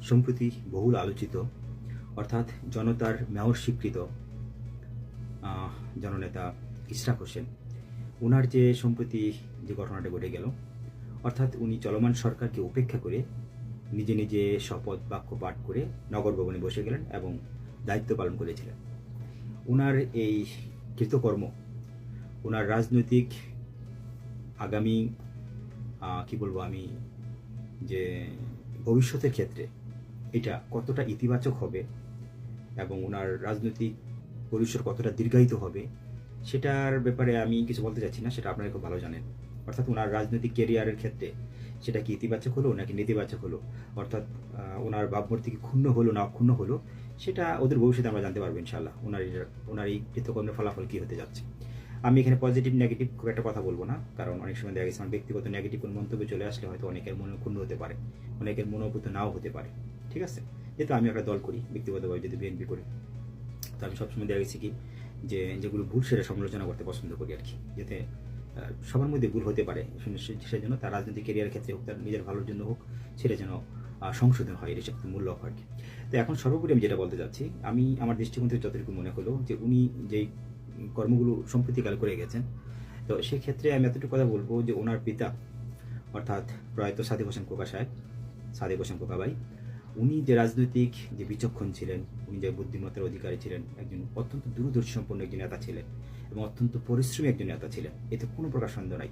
সম্প্রতি বহুল আলোচিত অর্থাৎ জনতার মেয়র স্বীকৃত জননেতা ইশরাক হোসেন, ওনার যে সম্প্রতি যে ঘটনাটা ঘটে গেল, অর্থাৎ উনি চলমান সরকারকে উপেক্ষা করে নিজে নিজে শপথ বাক্য পাঠ করে নগর ভবনে বসে গেলেন এবং দায়িত্ব পালন করেছিলেন। ওনার এই কৃতকর্ম ওনার রাজনৈতিক আগামী কি বলবো আমি যে ভবিষ্যতের ক্ষেত্রে এটা কতটা ইতিবাচক হবে এবং ওনার রাজনৈতিক পরিসর কতটা দীর্ঘায়িত হবে সেটার ব্যাপারে আমি কিছু বলতে চাচ্ছি না, সেটা আপনারা খুব ভালো জানেন। অর্থাৎ ওনার রাজনৈতিক ক্যারিয়ারের ক্ষেত্রে সেটা কি ইতিবাচক হলো নাকি নেতিবাচক হলো, অর্থাৎ ওনার ভাবমূর্তি কি ক্ষুণ্ণ হলো না অক্ষুণ্ণ হলো, সেটা ওদের ভবিষ্যতে আমরা জানতে পারবো ইনশাআল্লাহ। ওনার এই কৃতকর্মের ফলাফল কী হতে যাচ্ছে। আমি এখানে পজিটিভ নেগেটিভ খুব একটা কথা বলবো না, কারণ অনেক সময় দেখা গেছে আমার ব্যক্তিগত নেগেটিভ কোনো মন্তব্য চলে আসলে হয়তো অনেকের মনে ক্ষুণ্ণ হতে পারে, অনেকের মনোভূত নাও হতে পারে। ঠিক আছে, যেহেতু আমি একটা দল করি, ব্যক্তিগতভাবে যদি বিএনপি করি, তো আমি সবসময় দেখা গেছি কি যে যেগুলো ভুল সেটা সমালোচনা করতে পছন্দ করি আর কি, যাতে সবার মধ্যে ভুল হতে পারে, সেজন্য তার রাজনৈতিক ক্যারিয়ার ক্ষেত্রে হোক, তার নিজের ভালোর জন্য হোক, সেটা যেন সংশোধন হয়, এটা সবচেয়ে মূল লক্ষ্য আর কি। তো এখন সর্বোপরি আমি যেটা বলতে চাচ্ছি, আমি আমার দৃষ্টিকোণ থেকে যতটুকু মনে হলো যে উনি যেই কর্মগুলো সম্প্রতিকাল করে গেছেন, তো সেক্ষেত্রে আমি এতটুকু কথা বলবো যে ওনার পিতা অর্থাৎ প্রয়াত সাদেক হোসেন কোকা সাহেব, সাদেক হোসেন কোকা ভাই, উনি যে রাজনৈতিক যে বিচক্ষণ ছিলেন, উনি যে বুদ্ধিমত্তার অধিকারী ছিলেন, একজন অত্যন্ত দূরদর্শী সম্পন্ন একজন নেতা ছিলেন এবং অত্যন্ত পরিশ্রমী একজন নেতা ছিলেন, এতে কোনো প্রকার সন্দেহ নাই।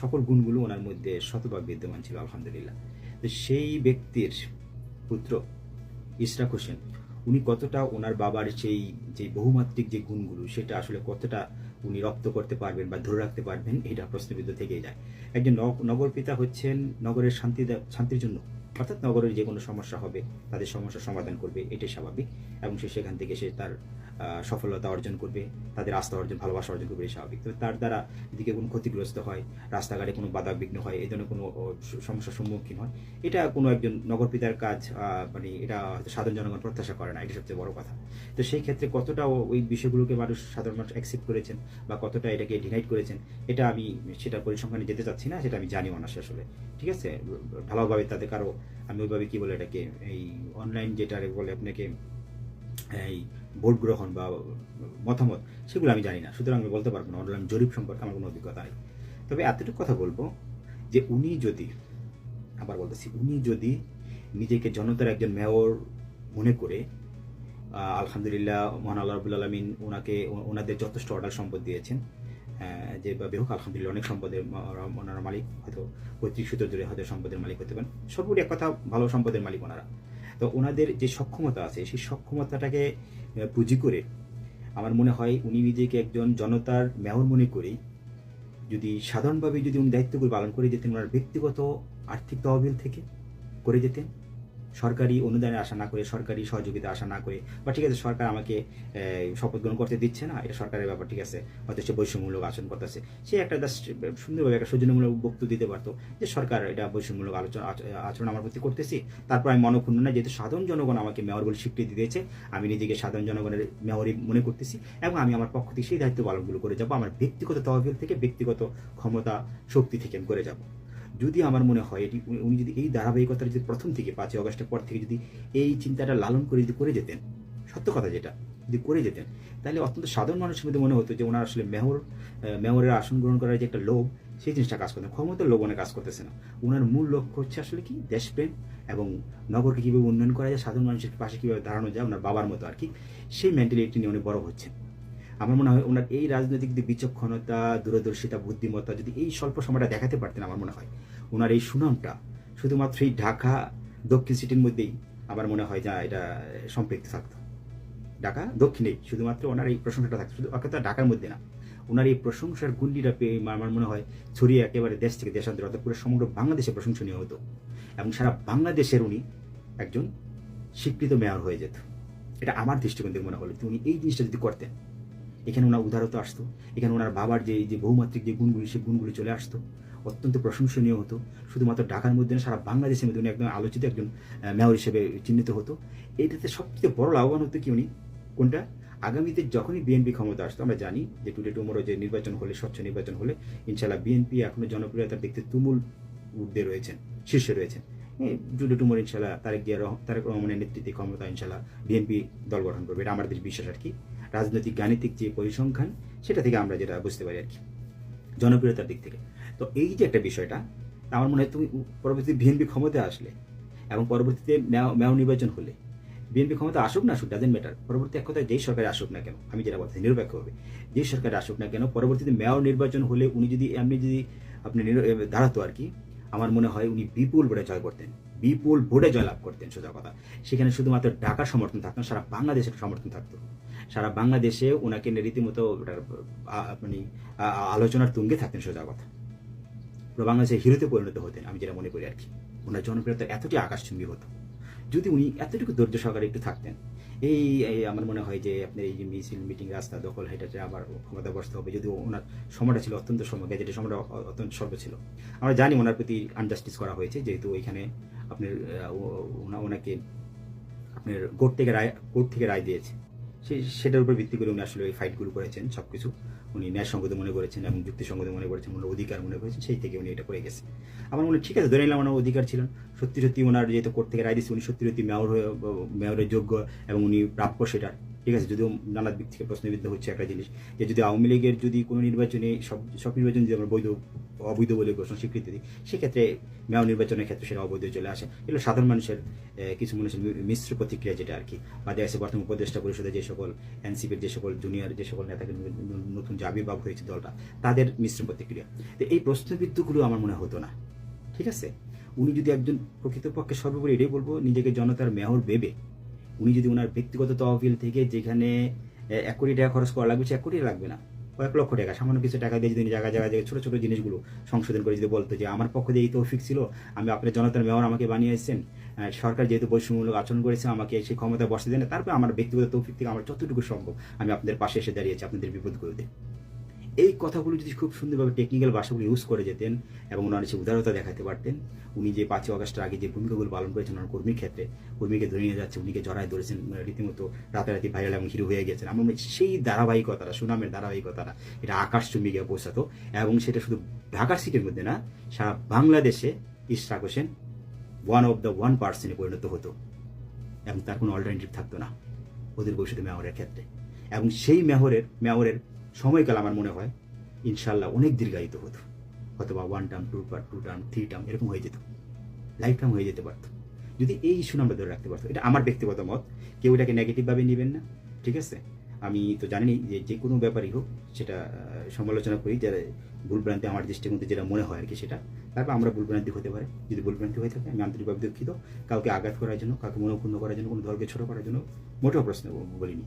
সকল গুণগুলো ওনার মধ্যে শতভাগ বিদ্যমান ছিল আলহামদুলিল্লাহ। তো সেই ব্যক্তির পুত্র ইশরাক হোসেন, উনি কতটা ওনার বাবার সেই যে বহুমাত্রিক যে গুণগুলো সেটা আসলে কতটা উনি রপ্ত করতে পারবেন বা ধরে রাখতে পারবেন, এটা প্রশ্নবিদ্ধ থেকেই যায়। একজন নগর পিতা হচ্ছেন নগরের শান্তির জন্য, অর্থাৎ নগরের যে কোনো সমস্যা হবে তাদের সমস্যার সমাধান করবে, এটাই স্বাভাবিক, এবং সে সেখান থেকে সে তার সফলতা অর্জন করবে, তাদের আস্থা অর্জন, ভালোবাসা অর্জন করবে, এটাই স্বাভাবিক। তবে তার দ্বারা এদিকে কোনো ক্ষতিগ্রস্ত হয়, রাস্তাঘাটে কোনো বাধা বিঘ্ন হয়, এই ধরনের কোনো সমস্যার সম্মুখীন হয়, এটা কোনো একজন নগর পিতার কাজ, মানে এটা হয়তো সাধারণ জনগণ প্রত্যাশা করে না, এটা সবচেয়ে বড় কথা। তো সেই ক্ষেত্রে কতটা ওই বিষয়গুলোকে সাধারণ মানুষ অ্যাকসেপ্ট করেছেন বা কতটা এটাকে ডিনাইট করেছেন, এটা আমি সেটা পরিসংখ্যানে যেতে চাচ্ছি না, সেটা আমি জানিও না আসলে। ঠিক আছে, ভালোভাবে তাদের কারো আমি ওইভাবে কি বলে এটাকে, এই অনলাইন যেটা বলে আপনাকে এই ভোট গ্রহণ বা মতামত, সেগুলো আমি জানি না, সুতরাং আমি বলতে পারবো না, অনলাইন জরিপ সম্পর্কে আমার কোনো অভিজ্ঞতা নেই। তবে এতটুকু কথা বলবো যে উনি যদি, আবার বলতেছি, উনি যদি নিজেকে জনতার একজন মেয়র মনে করে, আলহামদুলিল্লাহ মহান আল্লাহ রাব্বুল আলামিন ওনাদের যথেষ্ট অর্ডার সম্পদ দিয়েছেন, যেভাবে হোক আলহামদুলিল্লাহ অনেক সম্পদের ওনারা মালিক, হয়তো পৈতৃক সূত্র ধরে হয়তো সম্পদের মালিক হতে পারেন, সর্বোপরি এক কথা ভালো সম্পদের মালিক ওনারা। তো ওনাদের যে সক্ষমতা আছে সেই সক্ষমতাটাকে পুঁজি করে আমার মনে হয় উনি নিজেকে একজন জনতার মেয়র মনে করেই যদি সাধারণভাবে যদি উনি দায়িত্বগুলো পালন করে যেতেন, ওনার ব্যক্তিগত আর্থিক তহবিল থেকে করে যেতেন, সরকারি অনুদানের আশা না করে, সরকারি সহযোগিতা আশা না করে, বা ঠিক আছে সরকার আমাকে শপথ গ্রহণ করতে দিচ্ছে না, এটা সরকারের ব্যাপার, ঠিক আছে হয়তো সে বৈষম্যমূলক আচরণ করতেছে, সে একটা সুন্দরভাবে একটা সৌজন্যমূলক বক্তব্য দিতে পারতো যে সরকার এটা বৈষম্যমূলক আচরণ আমার প্রতি করতেছি, তারপর আমি মনক্ষুণ্ণ না, যেহেতু সাধারণ জনগণ আমাকে মেয়র বলে স্বীকৃতি দিয়েছে, আমি নিজেকে সাধারণ জনগণের মেয়রই মনে করতেছি এবং আমি আমার পক্ষ থেকে সেই দায়িত্ব পালনগুলো করে যাবো, আমার ব্যক্তিগত তহবিল থেকে, ব্যক্তিগত ক্ষমতা শক্তি থেকে আমি করে যাবো। যদি আমার মনে হয় এটি উনি যদি এই ধারাবাহিকতার যদি প্রথম থেকে 5ই অগস্টের পর থেকে যদি এই চিন্তাটা লালন করে যদি করে যেতেন, সত্য কথা যেটা যদি করে যেতেন, তাহলে অত্যন্ত সাধারণ মানুষের মধ্যে মনে হতো যে ওনার আসলে মেয়রের আসন গ্রহণ করার যে একটা লোভ, সেই জিনিসটা কাজ করতেন, ক্ষমতার লোভ অনেক কাজ করতেছে না। ওনার মূল লক্ষ্য হচ্ছে আসলে কি দেশপ্রেম এবং নগরকে কীভাবে উন্নয়ন করা যায়, সাধারণ মানুষের পাশে কীভাবে দাঁড়ানো যায়, ওনার বাবার মতো আর কি, সেই মেন্টালিটি নিয়ে উনি বড় হচ্ছেন। আমার মনে হয় ওনার এই রাজনৈতিক যে বিচক্ষণতা, দূরদর্শিতা, বুদ্ধিমত্তা যদি এই স্বল্প সময়টা দেখাতে পারতেন, আমার মনে হয় ওনার এই সুনামটা শুধুমাত্র এই ঢাকা দক্ষিণ সিটির মধ্যেই আমার মনে হয় যা এটা সম্পৃক্ত থাকতো, ঢাকা দক্ষিণেই শুধুমাত্র ওনার এই প্রশংসাটা থাকতো, শুধু অর্থাৎ ঢাকার মধ্যে না, ওনার এই প্রশংসার গুন্ডিটা পেয়ে আমার মনে হয় ছড়িয়ে একেবারে দেশ থেকে দেশান্তরে, অর্থাৎ পুরো সমগ্র বাংলাদেশে প্রশংসনীয় হতো এবং সারা বাংলাদেশের উনি একজন স্বীকৃত মেয়র হয়ে যেত। এটা আমার দৃষ্টিকোণ থেকে মনে হলো উনি এই জিনিসটা যদি করতেন, এখানে ওনার উদারতা আসতো, এখানে ওনার বাবার যে বহুমাত্রিক যে গুণগুলি, সেই গুণগুলি চলে আসতো, অত্যন্ত প্রশংসনীয় হতো, শুধুমাত্র ঢাকার মধ্যে না সারা বাংলাদেশের মধ্যে উনি একদম আলোচিত একজন মেয়র হিসেবে চিহ্নিত হতো। এটাতে সবচেয়ে বড় লাভবান হতো কি উনি, কোনটা, আগামীতে যখনই বিএনপি ক্ষমতা আসতো, আমরা জানি যে টুডে টুমোরো যে নির্বাচন হলে, স্বচ্ছ নির্বাচন হলে ইনশাল্লাহ বিএনপি এখনো জনপ্রিয়তার দিক থেকে তুমুল ঊর্ধ্বে রয়েছেন, শীর্ষে রয়েছেন, জুডো টুমোর ইনশাল্লাহ তারেক রহমানের নেতৃত্বে ক্ষমতা ইনশাল্লাহ বিএনপি দল গঠন করবে, এটা আমাদের বিশ্বাস আর কি। রাজনৈতিক গাণিতিক যে পরিসংখ্যান সেটা থেকে আমরা যেটা বুঝতে পারি আর কি, জনপ্রিয়তার দিক থেকে। তো এই যে একটা বিষয়টা, আমার মনে হয় তুমি পরবর্তীতে বিএনপি ক্ষমতায় আসলে এবং পরবর্তীতে মেয়র নির্বাচন হলে, বিএনপি ক্ষমতা আসুক না আসুক ডাজেন্ট ম্যাটার, পরবর্তী এক কথায় যেই সরকারে আসুক না কেন, আমি যেটা বলছি নিরপেক্ষভাবে যে সরকারে আসুক না কেন, পরবর্তীতে মেয়র নির্বাচন হলে উনি যদি আপনি দাঁড়াতো আর কি, আমার মনে হয় উনি বিপুল ভোটে জয় করতেন, বিপুল ভোটে জয়লাভ করতেন সোজা কথা। সেখানে শুধুমাত্র ঢাকার সমর্থন থাকতো না, সারা বাংলাদেশের সমর্থন থাকতো। সারা বাংলাদেশে ওনাকে রীতিমতো আপনি আলোচনার তুঙ্গে থাকতেন সোজা কথা, পুরো বাংলাদেশের হিরোতে পরিণত হতেন, আমি যেটা মনে করি আর কি। ওনার জনপ্রিয়তা এতটাই আকাশচুম্বী হতো যদি উনি এতটুকু ধৈর্য সহকারে একটু থাকতেন। এই আমার মনে হয় যে আপনার এই যে মিছিল মিটিং রাস্তা দখল হেঁটে আবার ক্ষমতা বসতে হবে, যদি ওনার সময়টা ছিল অত্যন্ত সময়, গ্যাজেটের সময়টা অত্যন্ত স্বল্প ছিল। আমরা জানি ওনার প্রতি আনজাস্টিস করা হয়েছে, যেহেতু ওইখানে আপনার ওনাকে আপনার কোর্ট থেকে রায় দিয়েছে, সেটার উপর ভিত্তি করে উনি আসলে ওই ফাইটগুলো করেছেন, সব কিছু উনি ন্যায়সঙ্গত মনে করেছেন এবং যুক্তিসঙ্গত মনে করেছেন, ওনার অধিকার মনে করেছেন, সেই থেকে উনি এটা করে গেছে। আমার মনে ঠিক আছে, ধরে নিলাম ওনার অধিকার ছিলেন, সত্যি ওনার যেহেতু কোর্ট থেকে রায় দিচ্ছে, উনি সত্যি মেয়রের যোগ্য এবং উনি প্রাপ্য সেটার, ঠিক আছে। যদিও নানা দিক থেকে প্রশ্নবিদ্ধ হচ্ছে একটা জিনিস, যে যদি আওয়ামী লীগের যদি কোনো নির্বাচনে সব নির্বাচন যদি আমরা অবৈধ বলে ঘোষণা স্বীকৃতি দিই, সেক্ষেত্রে মেয়র নির্বাচনের ক্ষেত্রে সেটা অবৈধ চলে আসে। এগুলো সাধারণ মানুষের কিছু মানুষের মিশ্র প্রতিক্রিয়া, যেটা আর কি। বা দেখা যাচ্ছে বর্তমান উপদেষ্টা পরিষদে যে সকল এনসিপির যে সকল জুনিয়র যে সকল নেতাকে নতুন যে আবির্ভাব হয়েছে দলটা, তাদের মিশ্র প্রতিক্রিয়া। তো এই প্রশ্নবিদ্ধগুলো আমার মনে হতো না, ঠিক আছে। উনি যদি একজন প্রকৃতপক্ষে, সর্বোপরি এটাই বলবো, নিজেকে জনতার মেয়র ভেবে উনি যদি ওনার ব্যক্তিগত তহবিল থেকে যেখানে 1 কোটি টাকা খরচ করা লাগবে, সে 1 কোটি লাগবে না, কয়েক লক্ষ টাকা, সামান্য কিছু টাকা দিয়ে যদি জায়গায় ছোট ছোট জিনিসগুলো সংশোধন করে যদি বলতো যে আমার পক্ষ দিয়ে এই তৌফিক ছিল, আমি আপনার জনতার মেয়র আমাকে বানিয়েছেন, সরকার যেহেতু বৈষম্যমূলক আচরণ করেছে, আমাকে সেই ক্ষমতা বসতে দেন, তারপর আমার ব্যক্তিগত তৌফিক থেকে আমার যতটুকু সম্ভব আমি আপনাদের পাশে এসে দাঁড়িয়েছি আপনাদের বিপদগুলোতে। এই কথাগুলো যদি খুব সুন্দরভাবে টেকনিক্যাল ভাষাগুলো ইউজ করে যেতেন এবং ওনার সে উদারতা দেখাতে পারতেন, উনি যে 5ই আগস্টের আগে যে ভূমিকাগুলো পালন করেছেন ওনার কর্মীর ক্ষেত্রে, কর্মীকে ধরে নিয়ে যাচ্ছে, উনিকে জড়ায় ধরেছেন, রীতিমতো রাতারাতি ভাইরাল এবং হিরো হয়ে গেছেন, আমার সেই ধারাবাহিকতাটা, সুনামের ধারাবাহিকতাটা, এটা আকাশচুম্বী গিয়ে পৌঁছাতো। এবং সেটা শুধু ঢাকা সিটির মধ্যে না, সারা বাংলাদেশে ইশরাক হোসেন 1% পরিণত হতো এবং তার কোনো অল্টারনেটিভ থাকতো না ওদের ভবিষ্যতে মেয়রের ক্ষেত্রে। এবং সেই মেয়রের সময়কাল আমার মনে হয় ইনশাল্লাহ অনেক দীর্ঘায়িত হতো, অথবা 1 টার্ম 2 টার্ম 3 টার্ম এরকম হয়ে যেত, লাইফ টাইম হয়ে যেতে পারতো, যদি এই সুনামটা ধরে রাখতে পারতো। এটা আমার ব্যক্তিগত মত, কেউ এটাকে নেগেটিভভাবে নেবেন না, ঠিক আছে। আমি তো জানি যে কোনো ব্যাপারই হোক সেটা সমালোচনা করি, যারা ভুলভ্রান্তি আমার দৃষ্টিকোণে যেটা মনে হয় আর কি, সেটা তারপর আমরা ভুলভ্রান্তি হতে পারে, যদি ভুলভ্রান্তি হয়ে থাকে আমি আন্তরিকভাবে দুঃখিত। কাউকে আঘাত করার জন্য, কাউকে মনোক্ষুণ্ণ করার জন্য, কোনো দলকে ছোট করার জন্য মোটেও প্রশ্ন বলিনি।